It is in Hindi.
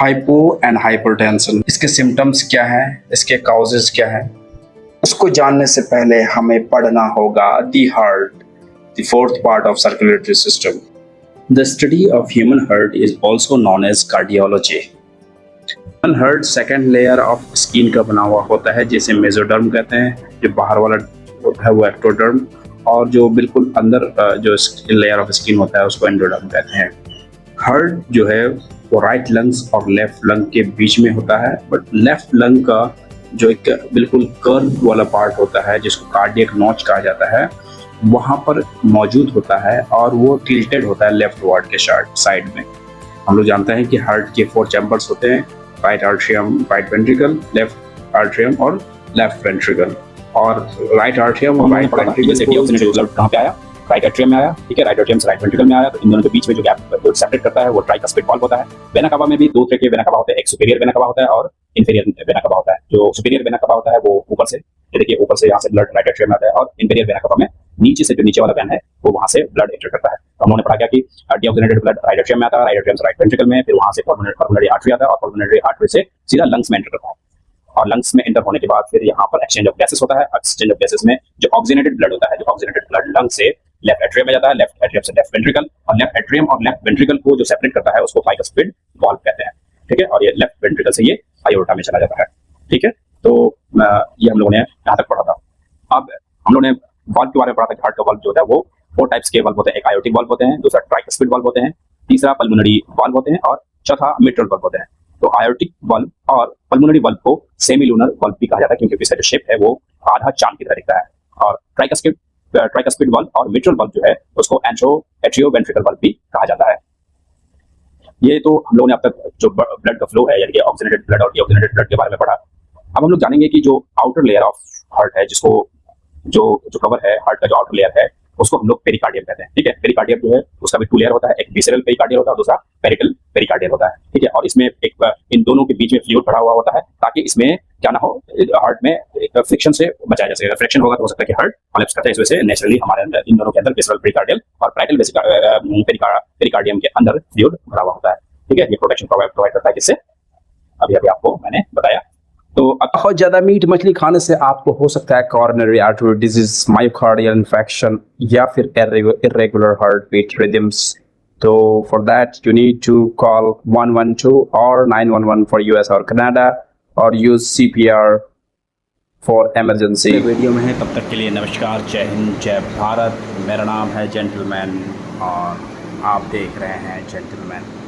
हाइपो एंड हाइपरटेंशन, इसके सिम्टम्स क्या हैं, इसके काउजेस क्या हैं, उसको जानने से पहले हमें पढ़ना होगा the heart, the fourth part of circulatory system. The study of human heart is also known as cardiology. Human heart second layer of skin का बना हुआ होता है, जिसे मेसोडर्म कहते हैं। जो बाहर वाला होता है वो एक्टोडर्म, और जो बिल्कुल अंदर जो लेयर ऑफ स्किन होता है उसको एंडोडर्म कहते हैं। हार्ट जो है वो राइट लंग्स और लेफ्ट लंग के बीच में होता है, बट लेफ्ट लंग का जो एक बिल्कुल कर्व वाला पार्ट होता है जिसको कार्डियक नॉच कहा जाता है, वहाँ पर मौजूद होता है और वो टिल्टेड होता है लेफ्ट वार्ड के साइड में। हम लोग जानते हैं कि हार्ट के 4 चैम्बर्स होते हैं, right atrium, right ventricle, left atrium और लेफ्ट वेंट्रिकल। और राइट आर्ट्रियम और राइट वेंट्रिकल कहाँ पे आया? राइट एट्रियम में आया, ठीक है। राइट एट्रियम से राइट वेंट्रिकल में आया, तो इन दोनों के बीच में जो गैप सेपरेट करता है वो ट्राइकस्पिड वाल्व होता है। वेना कावा में भी 2 तरह के वेना कावा होते हैं, एक सुपीरियर वेना कावा होता है और इंफीरियर वेना कावा होता है। जो सुपीरियर वेना कावा होता है वो ऊपर से, देखिए ऊपर से यहाँ से ब्लड राइट एट्रियम में आता है, और इंफीरियर वेना कावा में नीचे से जो नीचे वाला वेन है वो वहाँ से ब्लड एंटर करता है। तो हमने पढ़ा क्या कि डीऑक्सीजनेटेड ब्लड राइट एट्रियम में आता है, राइट एट्रियम से राइट वेंट्रिकल में, फिर वहाँ से पल्मोनरी आर्टरी आता है और पल्मोनरी आर्टरी से सीधा लंग्स में एंटर करता है। और लंग्स में एंटर होने के बाद फिर यहाँ पर एक्सचेंज ऑफ गैसेस होता है। एक्सचेंज ऑफ गैसेस में जो ऑक्सीजनेटेड ब्लड होता है, जो ऑक्सीजनेटेड ब्लड लंग से लेफ्ट एट्रियम में जाता है, लेफ्ट एट्रियम से लेफ्ट वेंट्रिकल, और लेफ्ट एट्रियम और लेफ्ट वेंट्रिकल को जो सेपरेट करता है उसको ट्राइकस्पिड वाल्व कहते हैं, ठीक है। और ये लेफ्ट वेंट्रिकल से ये आयोर्टा में चला जाता है, ठीक है। तो ये हम लोगों ने यहाँ तक पढ़ा था। अब हम लोगों ने वाल्व के बारे में पढ़ा था कि हार्ट का वाल्व जो होता है वो 4 टाइप्स के वाल्व होते हैं। एक आयोटिक वाल्व होते हैं, दूसरा ट्राइकस्पिड वाल्व होते हैं, तीसरा पल्मोनरी वाल्व होते हैं, और चौथा मिट्रल वाल्व होते हैं। तो आयोटिक वाल्व और पल्मोनरी वाल्व को सेमी लूनर वाल्व भी कहा जाता है, क्योंकि इसका जो शेप है वो आधा चांद की तरह दिखता है। और ट्राइकस्पिड वाल्व और मिट्रल वाल्व जो है उसको एट्रियोवेंट्रिकल वाल्व भी कहा जाता है। ये तो हम लोगों ने अब तक जो ब्लड का फ्लो है, यानी कि ऑक्सीजनेटेड ब्लड और डीऑक्सीजनेटेड ब्लड के बारे में पढ़ा। अब हम लोग जानेंगे कि जो आउटर लेयर ऑफ हार्ट है, जिसको जो कवर है हार्ट का, जो आउटर लेयर है उसको हम लोग पेरिकार्डियम कहते हैं, ठीक है। पेरिकार्डियम जो है उसका भी 2 लेयर होता है, एक विसरल पेरिकार्डियम होता है और दूसरा पेरिकल पेरिकार्डियम होता है, ठीक है। और इसमें एक इन दोनों के बीच में फ्लूइड भरा हुआ होता है, ताकि इसमें क्या ना हो, हार्ट में फ्रिक्शन से बचाया जा सके। अगर फ्रिक्शन होगा तो हो सकता है कि हार्ट कोलैप्स करता है। इस वजह से नेचुरली हमारे अंदर इन दोनों के अंदर विसरल पेरिकार्डियम और पेरिकल पेरिकार्डियम के अंदर फ्लूइड भरा हुआ होता है, ठीक है। ये प्रोटेक्शन प्रोवाइड करता है, किससे अभी आपको मैंने बताया। तो बहुत ज़्यादा मीट मछली खाने से आपको हो सकता है coronary artery disease, myocardial infection या फिर इरेगुलर हार्ट बीट रिदम्स। तो for that you need to call 112 और 911 फॉर यूएस और कनाडा, और use CPR for emergency. Video में है, तब तक के लिए नमस्कार, जय हिंद, जय भारत। मेरा नाम है जेंटलमैन और आप देख रहे हैं जेंटलमैन।